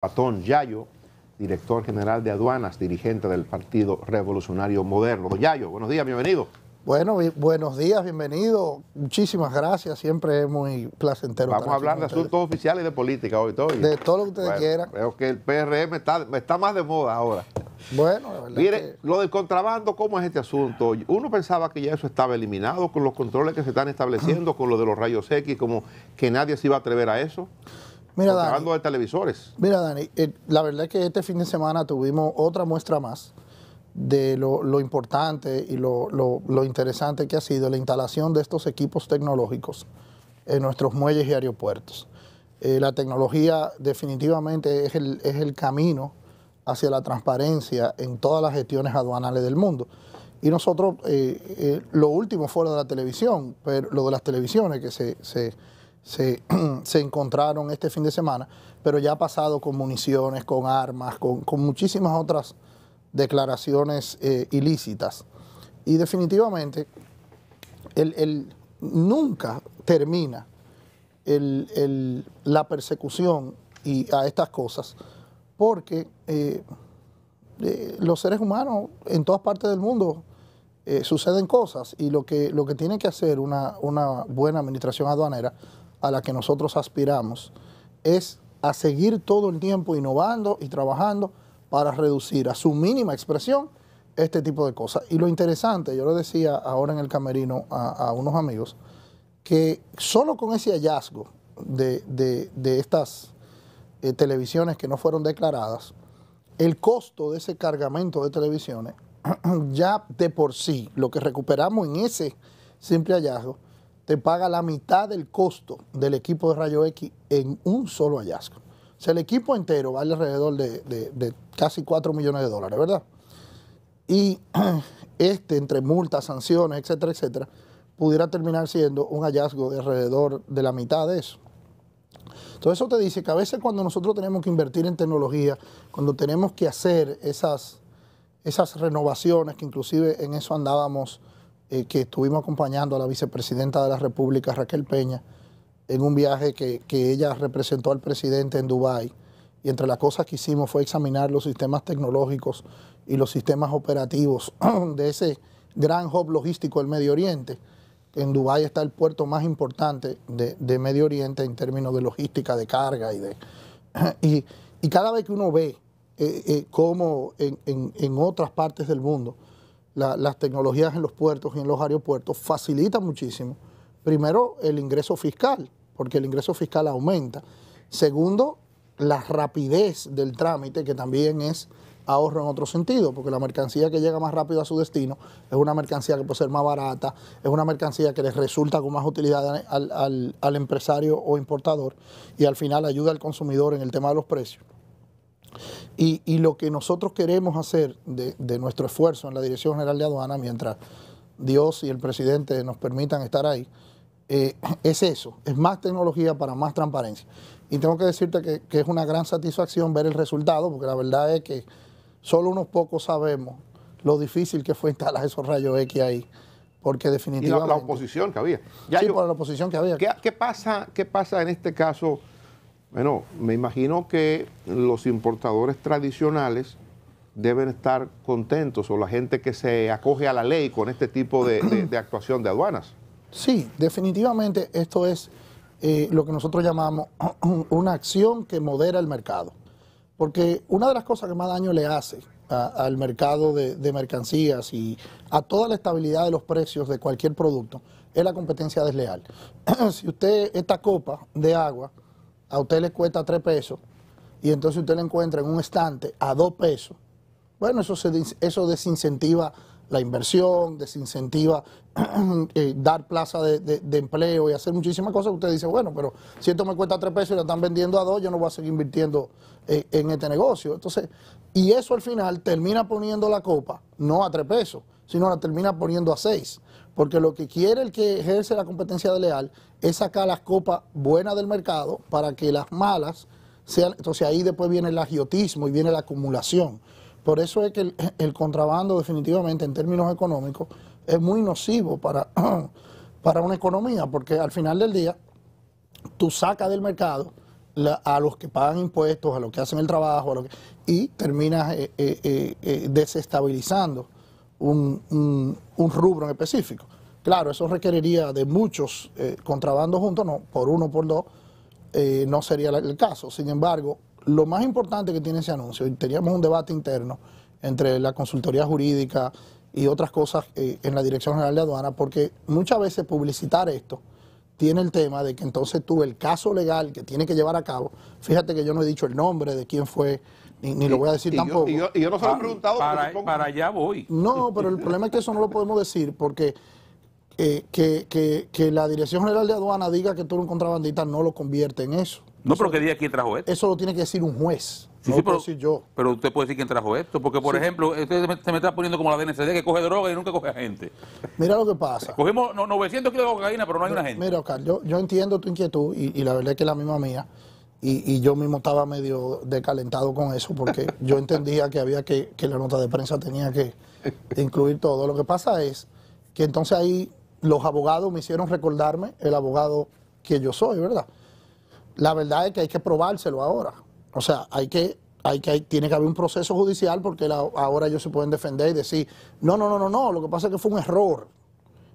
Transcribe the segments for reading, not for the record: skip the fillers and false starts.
Patón Yayo, director general de aduanas, dirigente del Partido Revolucionario Moderno. Don Yayo, buenos días, bienvenido. Bueno, buenos días, bienvenido. Muchísimas gracias, siempre es muy placentero. Vamos a hablar de asuntos oficiales y de política hoy. De todo lo que ustedes quieran. Creo que el PRM está más de moda ahora. Bueno, la verdad. Mire, lo del contrabando, ¿cómo es este asunto? Uno pensaba que ya eso estaba eliminado con los controles que se están estableciendo, con lo de los rayos X, como que nadie se iba a atrever a eso. Mira, contrabando de televisores. Mira, Dani, la verdad es que este fin de semana tuvimos otra muestra más de lo importante y lo interesante que ha sido la instalación de estos equipos tecnológicos en nuestros muelles y aeropuertos. La tecnología definitivamente es el camino hacia la transparencia en todas las gestiones aduanales del mundo. Y nosotros, lo último fue lo de la televisión, pero lo de las televisiones que se encontraron este fin de semana, pero ya ha pasado con municiones, con armas, con muchísimas otras declaraciones ilícitas. Y definitivamente nunca termina la persecución a estas cosas, porque los seres humanos en todas partes del mundo suceden cosas, y lo que tiene que hacer una buena administración aduanera, a la que nosotros aspiramos, es a seguir todo el tiempo innovando y trabajando para reducir a su mínima expresión este tipo de cosas. Y lo interesante, yo lo decía ahora en el camerino a unos amigos, que solo con ese hallazgo de estas televisiones que no fueron declaradas, el costo de ese cargamento de televisiones, ya de por sí, lo que recuperamos en ese simple hallazgo, te paga la mitad del costo del equipo de rayo X en un solo hallazgo. O sea, el equipo entero vale alrededor de casi 4 millones de dólares, ¿verdad? Y entre multas, sanciones, etcétera, etcétera, pudiera terminar siendo un hallazgo de alrededor de la mitad de eso. Entonces eso te dice que a veces cuando nosotros tenemos que invertir en tecnología, cuando tenemos que hacer esas renovaciones, que inclusive en eso andábamos, que estuvimos acompañando a la vicepresidenta de la República, Raquel Peña, en un viaje que ella representó al presidente en Dubái, y entre las cosas que hicimos fue examinar los sistemas tecnológicos y los sistemas operativos de ese gran hub logístico del Medio Oriente. En Dubái está el puerto más importante de Medio Oriente en términos de logística, de carga, y cada vez que uno ve cómo en otras partes del mundo las tecnologías en los puertos y en los aeropuertos facilitan muchísimo. Primero, el ingreso fiscal, porque el ingreso fiscal aumenta. Segundo, la rapidez del trámite, que también es ahorro en otro sentido, porque la mercancía que llega más rápido a su destino es una mercancía que puede ser más barata, es una mercancía que les resulta con más utilidad al empresario o importador, y al final ayuda al consumidor en el tema de los precios. Y lo que nosotros queremos hacer de nuestro esfuerzo en la Dirección General de Aduana, mientras Dios y el presidente nos permitan estar ahí, es eso, es más tecnología para más transparencia. Y tengo que decirte que es una gran satisfacción ver el resultado, porque la verdad es que solo unos pocos sabemos lo difícil que fue instalar esos rayos X ahí, porque definitivamente... Y la oposición que había. Sí, por la oposición que había. ¿Qué pasa en este caso? Bueno, me imagino que los importadores tradicionales deben estar contentos, o la gente que se acoge a la ley con este tipo de actuación de aduanas. Sí, definitivamente esto es lo que nosotros llamamos una acción que modera el mercado. Porque una de las cosas que más daño le hace al mercado de mercancías y a toda la estabilidad de los precios de cualquier producto es la competencia desleal. Si usted, esta copa de agua, a usted le cuesta 3 pesos y entonces usted la encuentra en un estante a 2 pesos, bueno, eso desincentiva la inversión, desincentiva dar plaza de empleo y hacer muchísimas cosas. Usted dice, bueno, pero si esto me cuesta 3 pesos y la están vendiendo a 2, yo no voy a seguir invirtiendo en este negocio. Entonces, y eso al final termina poniendo la copa no a 3 pesos, sino la termina poniendo a 6. Porque lo que quiere el que ejerce la competencia desleal es sacar las copas buenas del mercado para que las malas sean. Entonces ahí después viene el agiotismo y viene la acumulación. Por eso es que el contrabando definitivamente en términos económicos es muy nocivo para una economía, porque al final del día tú sacas del mercado a los que pagan impuestos, a los que hacen el trabajo, y terminas desestabilizando un rubro en específico. Claro, eso requeriría de muchos contrabandos juntos, no, por uno, por dos, no sería el caso. Sin embargo, lo más importante que tiene ese anuncio, y teníamos un debate interno entre la consultoría jurídica y otras cosas en la Dirección General de Aduana, porque muchas veces publicitar esto tiene el tema de que entonces tú el caso legal que tiene que llevar a cabo, fíjate que yo no he dicho el nombre de quién fue, ni lo voy a decir tampoco. Yo no se lo he preguntado. Para allá voy. No, pero el problema es que eso no lo podemos decir porque que la Dirección General de Aduana diga que tú eres un contrabandista no lo convierte en eso. No, pero ¿qué día quién trajo esto? Eso lo tiene que decir un juez. Sí, no sí, lo puedo decir yo. Pero usted puede decir quién trajo esto, porque por ejemplo, usted se me está poniendo como la DNCD que coge droga y nunca coge a gente. Mira lo que pasa. Cogimos 900 kilos de cocaína, pero no hay una gente. Mira, Oscar, yo entiendo tu inquietud y la verdad es que es la misma mía. Y yo mismo estaba medio decalentado con eso porque yo entendía que había que la nota de prensa tenía que incluir todo. Lo que pasa es que entonces ahí los abogados me hicieron recordarme el abogado que yo soy, ¿verdad? La verdad es que hay que probárselo ahora. O sea, tiene que haber un proceso judicial porque ahora ellos se pueden defender y decir, no, lo que pasa es que fue un error.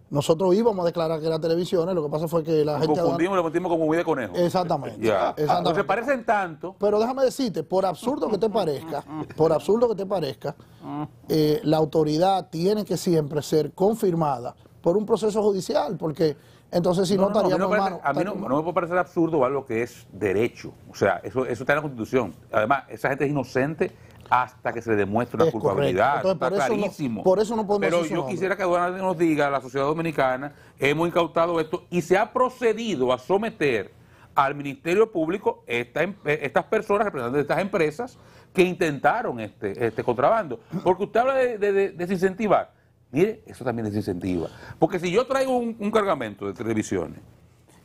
Nosotros íbamos a declarar que era televisiones, lo que pasa fue que la gente... Confundimos, lo metimos como muy de conejo. Exactamente. Ya. Exactamente. Entonces parecen tanto. Pero déjame decirte, por absurdo que te parezca, la autoridad tiene que siempre ser confirmada por un proceso judicial, porque entonces si no estaríamos en manos... A mí no me puede parecer absurdo algo que es derecho. O sea, eso está en la Constitución. Además, esa gente es inocente hasta que se le demuestre una culpabilidad. Entonces, está clarísimo. Por eso no podemos Pero decir su yo nombre. quisiera que Aduana nos diga, a la sociedad dominicana, hemos incautado esto y se ha procedido a someter al Ministerio Público estas personas, representantes de estas empresas, que intentaron este contrabando. Porque usted habla de desincentivar. Mire, eso también desincentiva. Porque si yo traigo un cargamento de televisiones,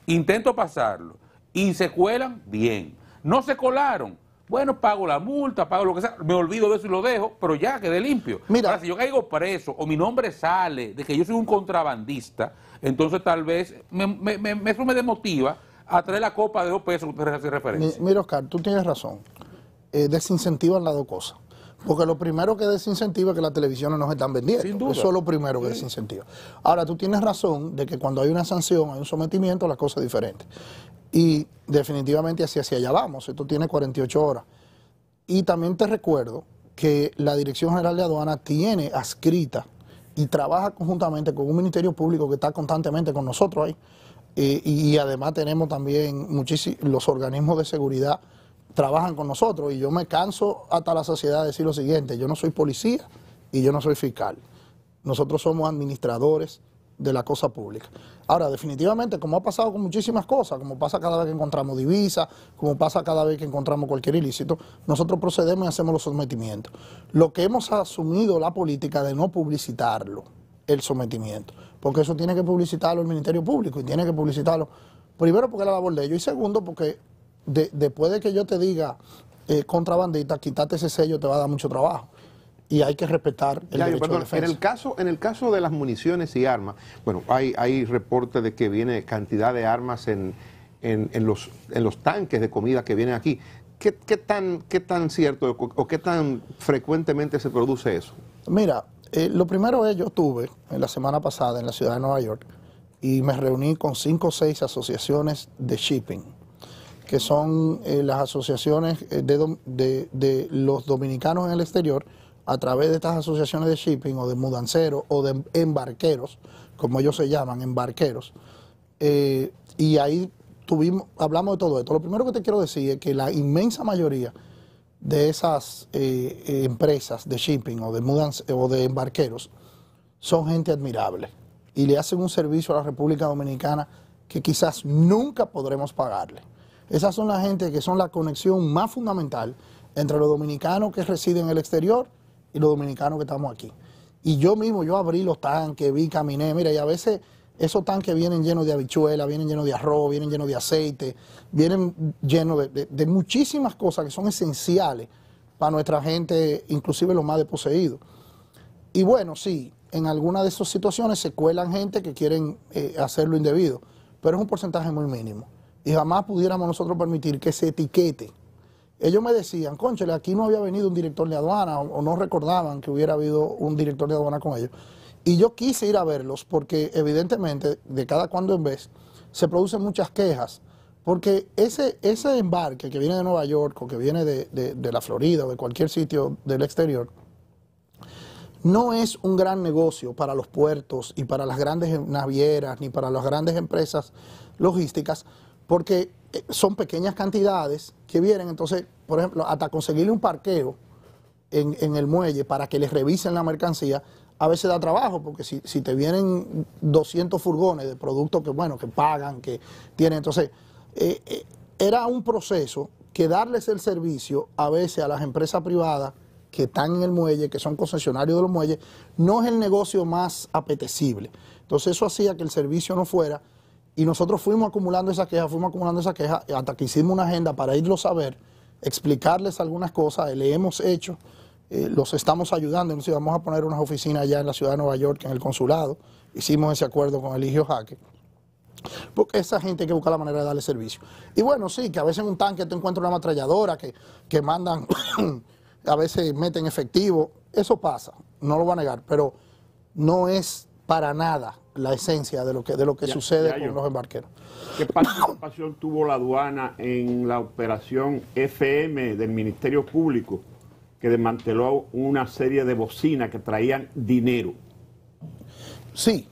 intento pasarlo y se cuelan, bien. No se colaron, bueno, pago la multa, pago lo que sea, me olvido de eso y lo dejo, pero ya quedé limpio. Mira, ahora, si yo caigo preso o mi nombre sale de que yo soy un contrabandista, entonces tal vez eso me desmotiva a traer la copa de 2 pesos que usted hace referencia. Mira, Oscar, tú tienes razón. Desincentivan las dos cosas. Porque lo primero que desincentiva es que las televisiones no se están vendiendo. Sin duda. Eso es lo primero que desincentiva. Ahora, tú tienes razón de que cuando hay una sanción, hay un sometimiento, la cosa es diferente. Y definitivamente hacia allá vamos. Esto tiene 48 horas. Y también te recuerdo que la Dirección General de Aduana tiene adscrita y trabaja conjuntamente con un Ministerio Público que está constantemente con nosotros ahí. Y además tenemos también los organismos de seguridad trabajan con nosotros, y yo me canso hasta la sociedad de decir lo siguiente: yo no soy policía y yo no soy fiscal. Nosotros somos administradores de la cosa pública. Ahora, definitivamente, como ha pasado con muchísimas cosas, como pasa cada vez que encontramos divisas, como pasa cada vez que encontramos cualquier ilícito, nosotros procedemos y hacemos los sometimientos. Lo que hemos asumido la política de no publicitarlo, el sometimiento, porque eso tiene que publicitarlo el Ministerio Público y tiene que publicitarlo, primero porque es la labor de ellos, y segundo porque después de que yo te diga contrabandista, quitarte ese sello te va a dar mucho trabajo. Y hay que respetar el derecho de defensa. En el caso de las municiones y armas, bueno, hay reportes de que viene cantidad de armas en los tanques de comida que vienen aquí. ¿Qué tan cierto o qué tan frecuentemente se produce eso? Mira, lo primero es, yo estuve en la semana pasada en la ciudad de Nueva York y me reuní con 5 o 6 asociaciones de shipping, que son las asociaciones de los dominicanos en el exterior, a través de estas asociaciones de shipping o de mudanceros o de embarqueros, como ellos se llaman, embarqueros. Y ahí hablamos de todo esto. Lo primero que te quiero decir es que la inmensa mayoría de esas empresas de shipping o de embarqueros son gente admirable y le hacen un servicio a la República Dominicana que quizás nunca podremos pagarle. Esas son la gente que son la conexión más fundamental entre los dominicanos que residen en el exterior y los dominicanos que estamos aquí. Y yo mismo, yo abrí los tanques, caminé, mira, y a veces esos tanques vienen llenos de habichuelas, vienen llenos de arroz, vienen llenos de aceite, vienen llenos de muchísimas cosas que son esenciales para nuestra gente, inclusive los más desposeídos. Y bueno, sí, en algunas de esas situaciones se cuelan gente que quieren hacerlo indebido, pero es un porcentaje muy mínimo. y jamás pudiéramos nosotros permitir que se etiquete. Ellos me decían, cónchale, aquí no había venido un director de aduana, o no recordaban que hubiera habido un director de aduana con ellos. Y yo quise ir a verlos porque evidentemente de cada cuando en vez se producen muchas quejas, porque ese embarque que viene de Nueva York o que viene de la Florida o de cualquier sitio del exterior, no es un gran negocio para los puertos y para las grandes navieras ni para las grandes empresas logísticas, porque son pequeñas cantidades que vienen. Entonces, por ejemplo, hasta conseguirle un parqueo en el muelle para que les revisen la mercancía, a veces da trabajo, porque si te vienen 200 furgones de productos que, bueno, que pagan, que tienen, entonces, era un proceso que darles el servicio a veces a las empresas privadas que están en el muelle, que son concesionarios de los muelles, no es el negocio más apetecible. Entonces eso hacía que el servicio no fuera, y nosotros fuimos acumulando esa queja, hasta que hicimos una agenda para irlos a ver, explicarles algunas cosas, le hemos hecho, los estamos ayudando, entonces vamos a poner unas oficinas allá en la ciudad de Nueva York, en el consulado, hicimos ese acuerdo con Eligio Jaque, porque esa gente hay que buscar la manera de darle servicio. Y bueno, sí, que a veces en un tanque te encuentras una ametralladora que mandan, a veces meten efectivo, eso pasa, no lo voy a negar, pero no es para nada la esencia de lo que sucede con los embarqueros. ¿Qué participación tuvo la aduana en la operación FM del Ministerio Público, que desmanteló una serie de bocinas que traían dinero? Sí,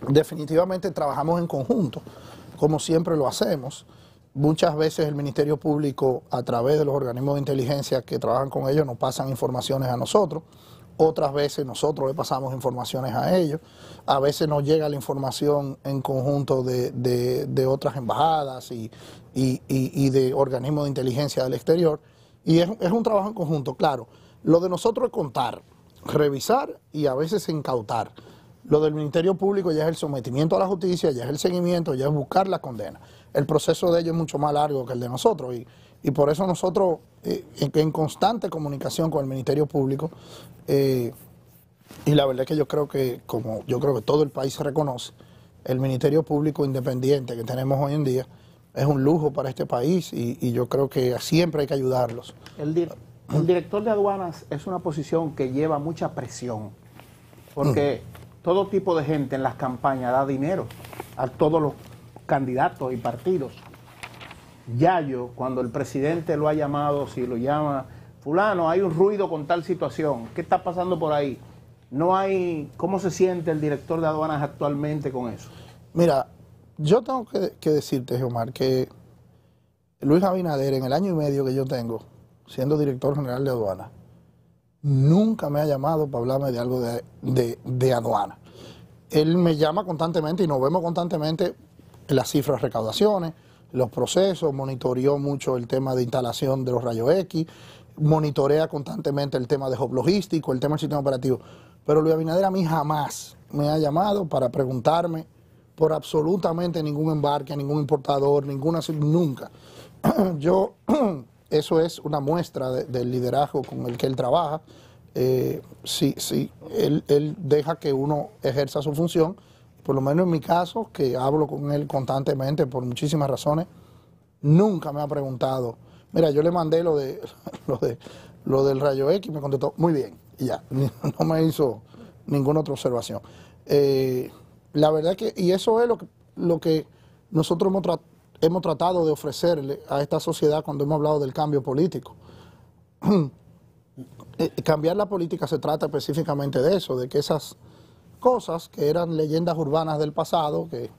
definitivamente trabajamos en conjunto, como siempre lo hacemos. Muchas veces el Ministerio Público, a través de los organismos de inteligencia que trabajan con ellos, nos pasan informaciones a nosotros. Otras veces nosotros le pasamos informaciones a ellos. A veces nos llega la información en conjunto de otras embajadas y de organismos de inteligencia del exterior. Y es un trabajo en conjunto, claro. Lo de nosotros es contar, revisar y a veces incautar. Lo del Ministerio Público ya es el sometimiento a la justicia, ya es el seguimiento, ya es buscar la condena. El proceso de ellos es mucho más largo que el de nosotros y por eso nosotros en constante comunicación con el Ministerio Público, y la verdad es que yo creo que, como yo creo que todo el país se reconoce, el Ministerio Público independiente que tenemos hoy en día es un lujo para este país y yo creo que siempre hay que ayudarlos. El director de aduanas es una posición que lleva mucha presión, porque todo tipo de gente en las campañas da dinero a todos los candidatos y partidos. Yayo, cuando el presidente lo ha llamado, si lo llama, fulano, hay un ruido con tal situación, ¿qué está pasando por ahí? No hay, ¿cómo se siente el director de aduanas actualmente con eso? Mira, yo tengo que decirte, Omar, que Luis Abinader, en el año y medio que yo tengo, siendo director general de aduanas, nunca me ha llamado para hablarme de algo de aduana. Él me llama constantemente y nos vemos constantemente en las cifras de recaudaciones, los procesos, monitoreó mucho el tema de instalación de los rayos X, monitorea constantemente el tema de hub logístico, el tema del sistema operativo. Pero Luis Abinader a mí jamás me ha llamado para preguntarme por absolutamente ningún embarque, ningún importador, nunca. Eso es una muestra del liderazgo con el que él trabaja. Sí, él deja que uno ejerza su función. Por lo menos en mi caso, que hablo con él constantemente por muchísimas razones, nunca me ha preguntado. Mira, yo le mandé lo del rayo X y me contestó, muy bien, y ya, no me hizo ninguna otra observación. La verdad que, y eso es lo que nosotros hemos tratado de ofrecerle a esta sociedad cuando hemos hablado del cambio político. Cambiar la política se trata específicamente de eso, de que esas cosas que eran leyendas urbanas del pasado, que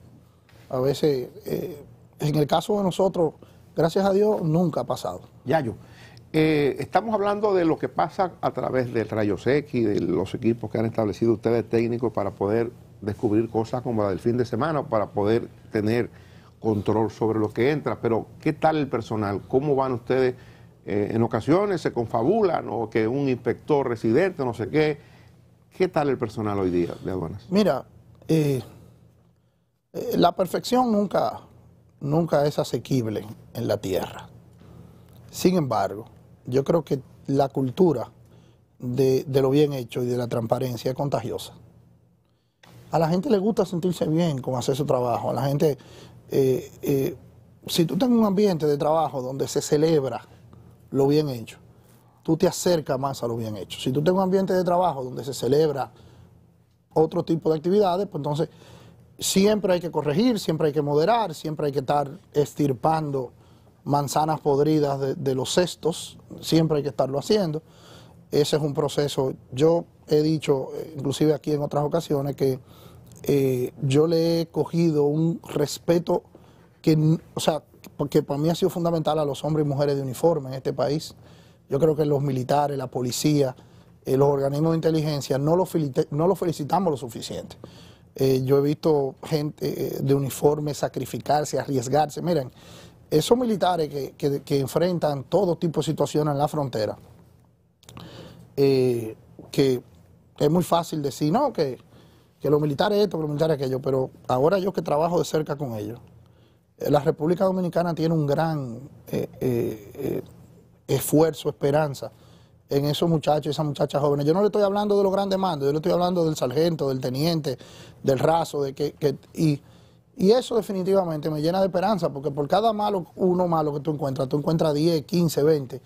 a veces, en el caso de nosotros, gracias a Dios, nunca ha pasado. Yayo, estamos hablando de lo que pasa a través del rayos X, de los equipos que han establecido ustedes técnicos para poder descubrir cosas como la del fin de semana, para poder tener control sobre lo que entra, pero ¿qué tal el personal? ¿Cómo van ustedes? En ocasiones se confabulan o que un inspector residente, no sé qué. ¿Qué tal el personal hoy día de aduanas? Mira, la perfección nunca es asequible en la tierra. Sin embargo, yo creo que la cultura de lo bien hecho y de la transparencia es contagiosa. A la gente le gusta sentirse bien con hacer su trabajo. A la gente si tú tienes un ambiente de trabajo donde se celebra lo bien hecho, tú te acercas más a lo bien hecho. Si tú tienes un ambiente de trabajo donde se celebra otro tipo de actividades, pues entonces siempre hay que corregir, siempre hay que moderar, siempre hay que estar estirpando manzanas podridas de los cestos, siempre hay que estarlo haciendo. Ese es un proceso. Yo he dicho, inclusive aquí en otras ocasiones, que yo le he cogido un respeto que, o sea, porque para mí ha sido fundamental a los hombres y mujeres de uniforme en este país. Yo creo que los militares, la policía, los organismos de inteligencia no los felicitamos lo suficiente. Yo he visto gente de uniforme sacrificarse, arriesgarse. Miren, esos militares que enfrentan todo tipo de situaciones en la frontera, que es muy fácil decir, no, que los militares esto, que los militares aquello, pero ahora yo que trabajo de cerca con ellos, la República Dominicana tiene un gran esfuerzo, esperanza en esos muchachos y esas muchachas jóvenes. Yo no le estoy hablando de los grandes mandos, yo le estoy hablando del sargento, del teniente, del raso, y eso definitivamente me llena de esperanza, porque por cada uno malo que tú encuentras 10, 15, 20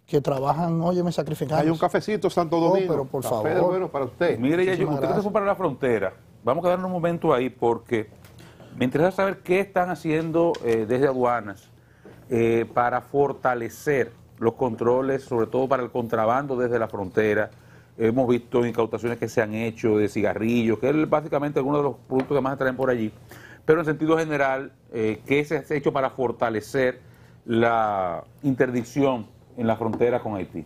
que trabajan, óyeme, sacrificando. Hay un cafecito Santo Domingo. Pero por Café favor. de bueno para usted. Mire, Yayo, usted que se fue para la frontera, vamos a quedarnos un momento ahí porque me interesa saber qué están haciendo desde aduanas para fortalecer los controles, sobre todo para el contrabando desde la frontera. Hemos visto incautaciones que se han hecho de cigarrillos, que es básicamente algunos de los productos que más traen por allí. Pero en sentido general, ¿qué se ha hecho para fortalecer la interdicción en la frontera con Haití?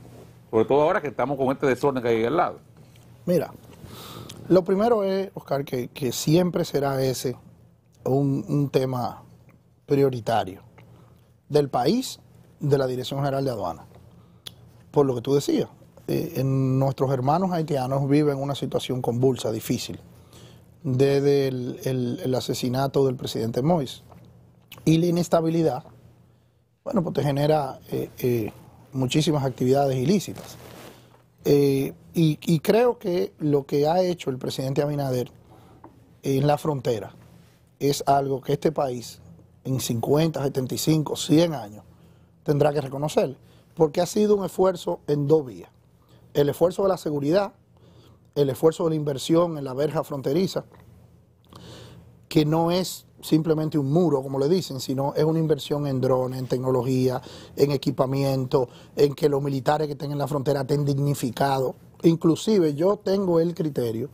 Sobre todo ahora que estamos con este desorden que hay al lado. Mira, lo primero es, Oscar, que siempre será ese un tema prioritario del país, de la Dirección General de Aduanas. Por lo que tú decías, nuestros hermanos haitianos viven una situación convulsa, difícil, desde el asesinato del presidente Moïse. Y la inestabilidad, bueno, pues te genera muchísimas actividades ilícitas. Y creo que lo que ha hecho el presidente Abinader en la frontera es algo que este país en 50, 75, 100 años tendrá que reconocer, porque ha sido un esfuerzo en dos vías. El esfuerzo de la seguridad, el esfuerzo de la inversión en la verja fronteriza, que no es simplemente un muro, como le dicen, sino es una inversión en drones, en tecnología, en equipamiento, en que los militares que estén en la frontera estén dignificados. Inclusive yo tengo el criterio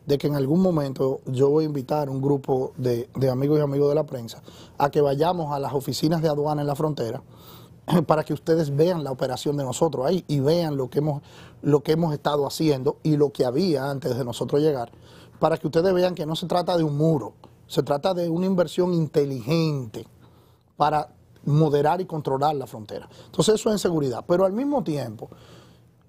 de que en algún momento yo voy a invitar a un grupo de amigos y amigos de la prensa a que vayamos a las oficinas de aduana en la frontera para que ustedes vean la operación de nosotros ahí y vean lo que hemos estado haciendo y lo que había antes de nosotros llegar, para que ustedes vean que no se trata de un muro, se trata de una inversión inteligente para moderar y controlar la frontera. Entonces eso es en seguridad, pero al mismo tiempo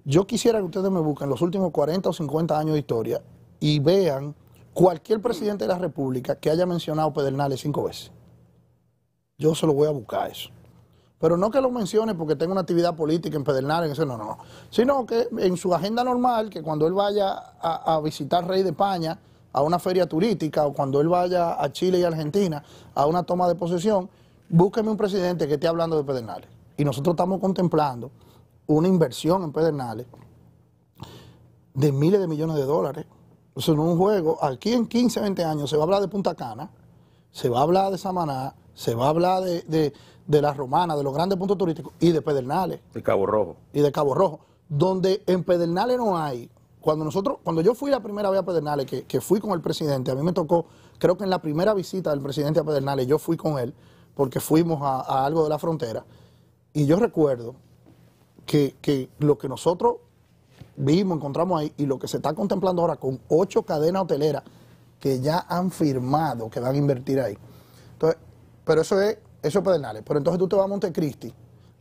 yo quisiera que ustedes me busquen los últimos 40 o 50 años de historia y vean cualquier presidente de la República que haya mencionado Pedernales 5 veces. Yo se lo voy a buscar eso. Pero no que lo mencione porque tenga una actividad política en Pedernales, no. Sino que en su agenda normal, que cuando él vaya a visitar Rey de España, a una feria turística, o cuando él vaya a Chile y Argentina, a una toma de posesión, búsqueme un presidente que esté hablando de Pedernales. Y nosotros estamos contemplando una inversión en Pedernales de miles de millones de dólares. Eso no es un juego. Aquí en 15, 20 años se va a hablar de Punta Cana, se va a hablar de Samaná, se va a hablar de La Romana, de los grandes puntos turísticos, y de Pedernales. De Cabo Rojo. Y de Cabo Rojo. Donde en Pedernales no hay. Cuando yo fui la primera vez a Pedernales, que fui con el presidente, a mí me tocó, creo que en la primera visita del presidente a Pedernales, yo fui con él, porque fuimos a algo de la frontera, y yo recuerdo que lo que nosotros vimos, encontramos ahí, y lo que se está contemplando ahora con 8 cadenas hoteleras que ya han firmado que van a invertir ahí. Entonces, pero eso es Pedernales. Pero entonces tú te vas a Montecristi,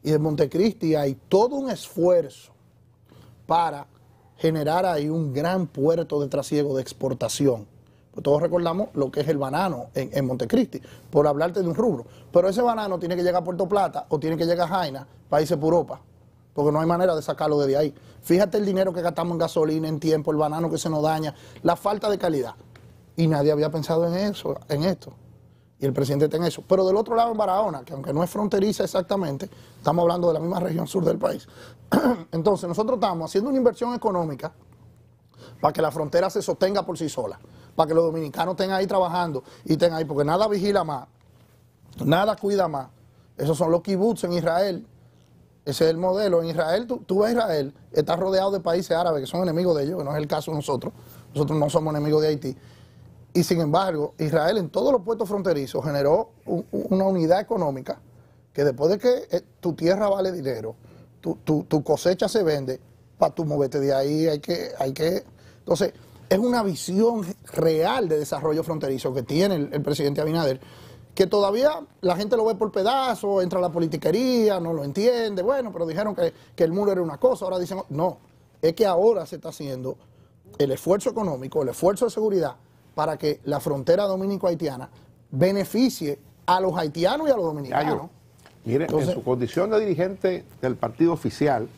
y en Montecristi hay todo un esfuerzo para generar ahí un gran puerto de trasiego de exportación. Pues todos recordamos lo que es el banano en Montecristi, por hablarte de un rubro. Pero ese banano tiene que llegar a Puerto Plata o tiene que llegar a Jaina para irse por Europa, porque no hay manera de sacarlo desde ahí. Fíjate el dinero que gastamos en gasolina, en tiempo, el banano que se nos daña, la falta de calidad. Y nadie había pensado en eso, en esto. y el presidente está en eso. Pero del otro lado, en Barahona, que aunque no es fronteriza exactamente, estamos hablando de la misma región sur del país. Entonces, nosotros estamos haciendo una inversión económica para que la frontera se sostenga por sí sola, para que los dominicanos estén ahí trabajando y estén ahí, porque nada vigila más, nada cuida más. Esos son los kibbutz en Israel. Ese es el modelo. En Israel, tú ves Israel, está rodeado de países árabes que son enemigos de ellos, que no es el caso de nosotros. Nosotros no somos enemigos de Haití. Y sin embargo, Israel en todos los puestos fronterizos generó una unidad económica que después de que tu tierra vale dinero, tu cosecha se vende, para tú moverte de ahí hay que... Entonces, es una visión real de desarrollo fronterizo que tiene el presidente Abinader, que todavía la gente lo ve por pedazos, entra a la politiquería, no lo entiende, bueno, pero dijeron que el muro era una cosa, ahora dicen, no, es que ahora se está haciendo el esfuerzo económico, el esfuerzo de seguridad, para que la frontera dominico-haitiana beneficie a los haitianos y a los dominicanos. Mire, en su condición de dirigente del partido oficial,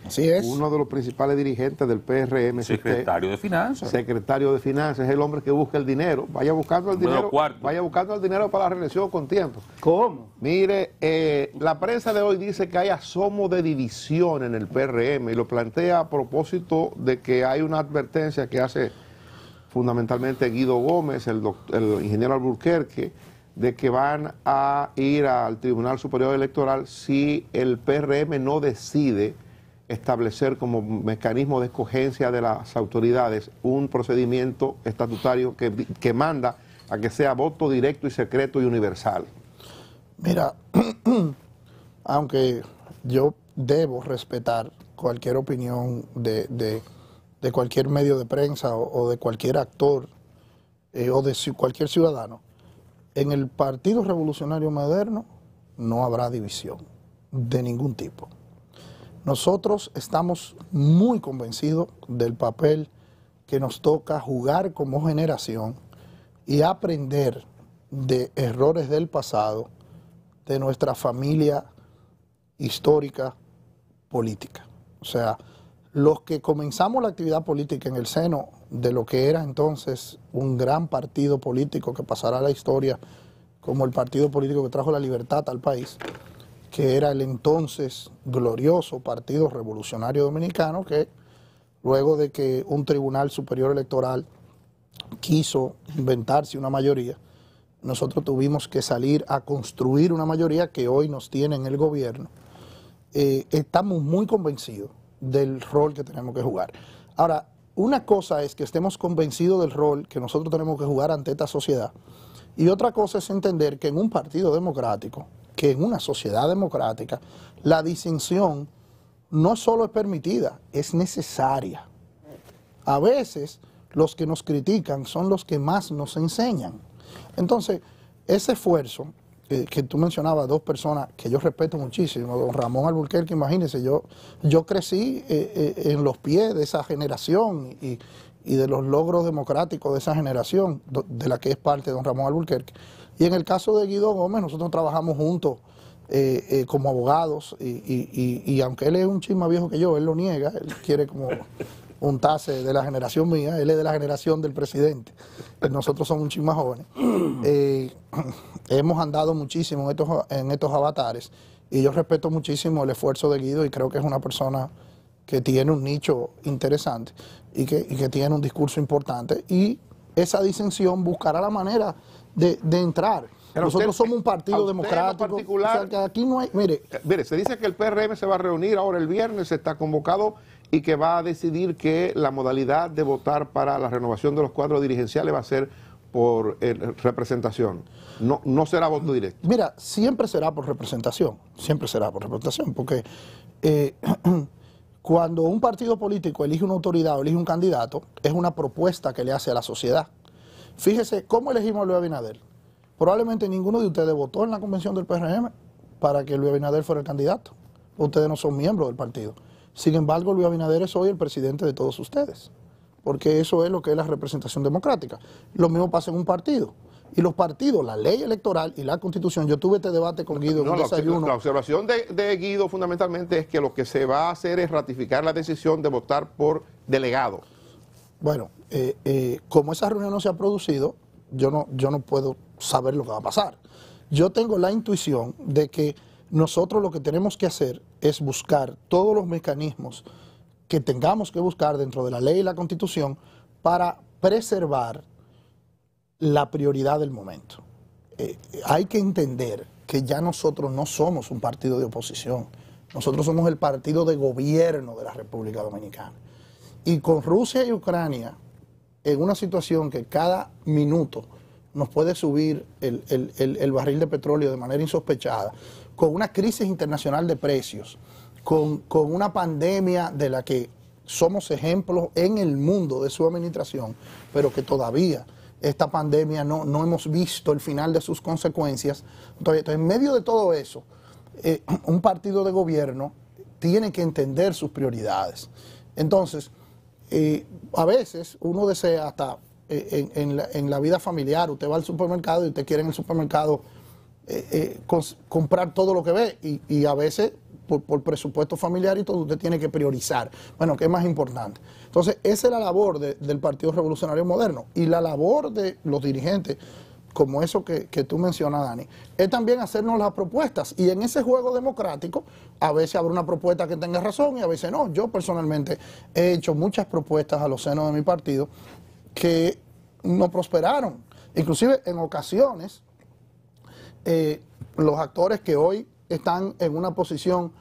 así es. Uno de los principales dirigentes del PRM, secretario de Finanzas. Secretario de Finanzas, es el hombre que busca el dinero. Vaya buscando el dinero. Vaya buscando el dinero para la reelección con tiempo. ¿Cómo? Mire, la prensa de hoy dice que hay asomo de división en el PRM y lo plantea a propósito de que hay una advertencia que hace fundamentalmente Guido Gómez, el ingeniero Alburquerque, de que van a ir al Tribunal Superior Electoral si el PRM no decide establecer como mecanismo de escogencia de las autoridades un procedimiento estatutario que manda a que sea voto directo y secreto y universal. Mira, aunque yo debo respetar cualquier opinión de cualquier medio de prensa o de cualquier actor o de cualquier ciudadano, en el Partido Revolucionario Moderno no habrá división de ningún tipo. Nosotros estamos muy convencidos del papel que nos toca jugar como generación y aprender de errores del pasado, de nuestra familia histórica política. O sea, los que comenzamos la actividad política en el seno de lo que era entonces un gran partido político que pasará a la historia como el partido político que trajo la libertad al país, que era el entonces glorioso Partido Revolucionario Dominicano, que luego de que un Tribunal Superior Electoral quiso inventarse una mayoría, nosotros tuvimos que salir a construir una mayoría que hoy nos tiene en el gobierno. Estamos muy convencidos del rol que tenemos que jugar. Ahora, una cosa es que estemos convencidos del rol que nosotros tenemos que jugar ante esta sociedad, y otra cosa es entender que en un partido democrático, que en una sociedad democrática, la disensión no solo es permitida, es necesaria. A veces los que nos critican son los que más nos enseñan. Entonces, ese esfuerzo que tú mencionabas, dos personas que yo respeto muchísimo, don Ramón Alburquerque, imagínense, yo crecí en los pies de esa generación y de los logros democráticos de esa generación, de la que es parte don Ramón Alburquerque. Y en el caso de Guido Gómez, nosotros trabajamos juntos como abogados y aunque él es un chisme más viejo que yo, él lo niega, él quiere como untarse de la generación mía, él es de la generación del presidente, nosotros somos un chisme más jóvenes. Hemos andado muchísimo en estos avatares y yo respeto muchísimo el esfuerzo de Guido y creo que es una persona que tiene un nicho interesante y que tiene un discurso importante, y esa disensión buscará la manera de entrar. Pero nosotros somos un partido democrático. O sea, que aquí no hay, mire, se dice que el PRM se va a reunir ahora el viernes, se está convocado y que va a decidir que la modalidad de votar para la renovación de los cuadros dirigenciales va a ser por representación. No será voto directo. Mira, siempre será por representación, porque cuando un partido político elige una autoridad o elige un candidato, es una propuesta que le hace a la sociedad. Fíjese, ¿cómo elegimos a Luis Abinader? Probablemente ninguno de ustedes votó en la convención del PRM para que Luis Abinader fuera el candidato. Ustedes no son miembros del partido. Sin embargo, Luis Abinader es hoy el presidente de todos ustedes, porque eso es lo que es la representación democrática. Lo mismo pasa en un partido. Y los partidos, la ley electoral y la constitución, yo tuve este debate con Guido en un desayuno. La observación de Guido fundamentalmente es que lo que se va a hacer es ratificar la decisión de votar por delegado. Bueno, como esa reunión no se ha producido, yo no puedo saber lo que va a pasar. Yo tengo la intuición de que nosotros lo que tenemos que hacer es buscar todos los mecanismos que tengamos que buscar dentro de la ley y la Constitución para preservar la prioridad del momento. Hay que entender que ya nosotros no somos un partido de oposición, nosotros somos el partido de gobierno de la República Dominicana. Y con Rusia y Ucrania, en una situación que cada minuto nos puede subir el barril de petróleo de manera insospechada, con una crisis internacional de precios, con una pandemia de la que somos ejemplos en el mundo de su administración, pero que todavía esta pandemia no hemos visto el final de sus consecuencias. Entonces, en medio de todo eso, un partido de gobierno tiene que entender sus prioridades. Entonces, a veces uno desea hasta en la vida familiar, usted va al supermercado y usted quiere en el supermercado comprar todo lo que ve y a veces por presupuesto familiar y todo usted tiene que priorizar. Bueno, ¿qué es más importante? Entonces, esa es la labor del Partido Revolucionario Moderno y la labor de los dirigentes, como eso que tú mencionas, Dani, es también hacernos las propuestas y en ese juego democrático a veces habrá una propuesta que tenga razón y a veces no. Yo personalmente he hecho muchas propuestas a los senos de mi partido que no prosperaron. Inclusive en ocasiones los actores que hoy están en una posición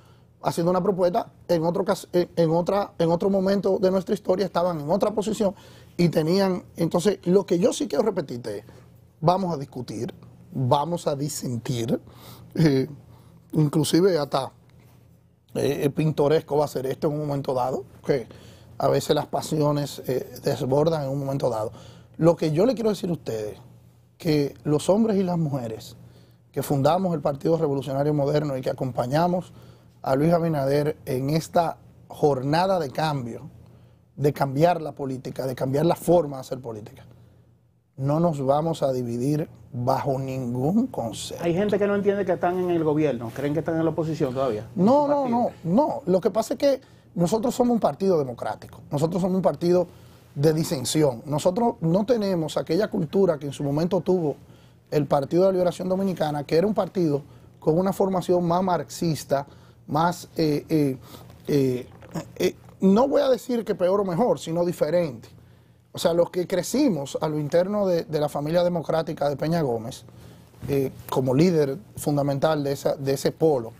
haciendo una propuesta, en otro momento de nuestra historia estaban en otra posición y tenían. Entonces, lo que yo sí quiero repetirte es, vamos a discutir, vamos a disentir, inclusive hasta pintoresco va a ser esto en un momento dado, que a veces las pasiones desbordan en un momento dado. Lo que yo le quiero decir a ustedes, que los hombres y las mujeres que fundamos el Partido Revolucionario Moderno y que acompañamos a Luis Abinader en esta jornada de cambio, de cambiar la política, de cambiar la forma de hacer política, no nos vamos a dividir bajo ningún concepto. Hay gente que no entiende que están en el gobierno, creen que están en la oposición todavía. No. Lo que pasa es que nosotros somos un partido democrático, nosotros somos un partido de disensión. Nosotros no tenemos aquella cultura que en su momento tuvo el Partido de la Liberación Dominicana, que era un partido con una formación más marxista, más, no voy a decir que peor o mejor, sino diferente. O sea, los que crecimos a lo interno de la familia democrática de Peña Gómez, como líder fundamental de ese polo,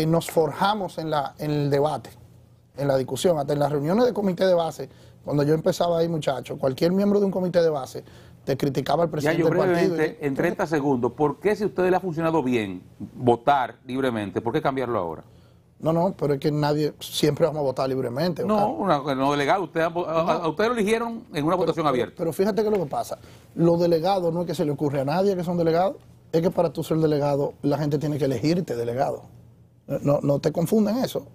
nos forjamos en el debate, en la discusión, hasta en las reuniones de comité de base. Cuando yo empezaba ahí, muchachos, cualquier miembro de un comité de base te criticaba al presidente del partido. En 30 segundos, ¿por qué si a ustedes le ha funcionado bien votar libremente, por qué cambiarlo ahora? No, pero es que nadie, siempre vamos a votar libremente. No, delegado, a ustedes lo eligieron en una votación abierta. Pero fíjate que lo que pasa, los delegados no es que se le ocurre a nadie que son delegados, es que para tú ser delegado, la gente tiene que elegirte delegado. No te confunden eso.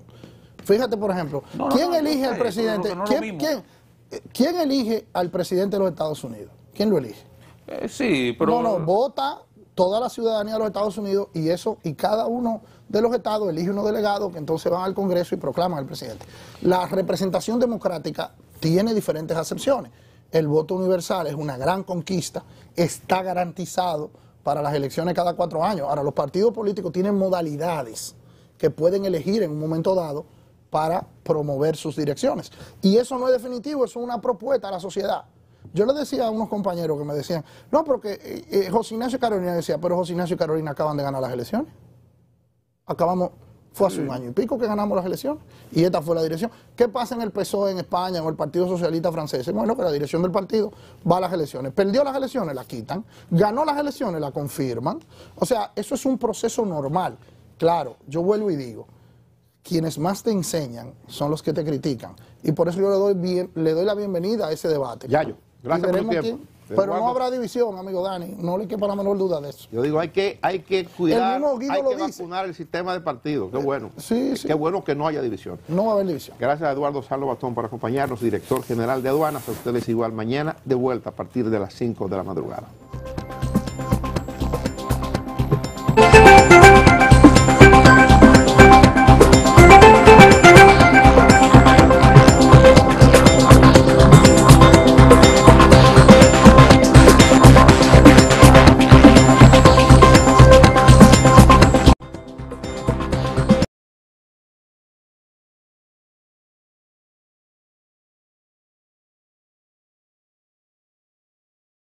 Fíjate, por ejemplo, ¿quién elige al presidente? ¿Quién elige al presidente de los Estados Unidos? ¿Quién lo elige? Sí, pero... vota toda la ciudadanía de los Estados Unidos y cada uno de los estados elige unos delegados que entonces van al Congreso y proclaman al presidente. La representación democrática tiene diferentes acepciones. El voto universal es una gran conquista, está garantizado para las elecciones cada 4 años. Ahora, los partidos políticos tienen modalidades que pueden elegir en un momento dado para promover sus direcciones. Y eso no es definitivo, eso es una propuesta a la sociedad. Yo le decía a unos compañeros que me decían, no, porque José Ignacio y Carolina decía, pero José Ignacio y Carolina acaban de ganar las elecciones. Fue hace un año y pico que ganamos las elecciones y esta fue la dirección. ¿Qué pasa en el PSOE en España o el Partido Socialista Francés? Bueno, que la dirección del partido va a las elecciones. Perdió las elecciones, la quitan. Ganó las elecciones, la confirman. O sea, eso es un proceso normal. Claro, yo vuelvo y digo, quienes más te enseñan son los que te critican. Y por eso yo le doy la bienvenida a ese debate. Yayo, gracias por tu tiempo. Pero no habrá división, amigo Dani, no le quepa la menor duda de eso. Yo digo, hay que cuidar, hay que dice. vacunar el sistema de partido, qué bueno. Sí. Qué bueno que no haya división. No va a haber división. Gracias a Eduardo Sarlo Bastón por acompañarnos, director general de aduanas. A ustedes igual mañana, de vuelta a partir de las 5 de la madrugada.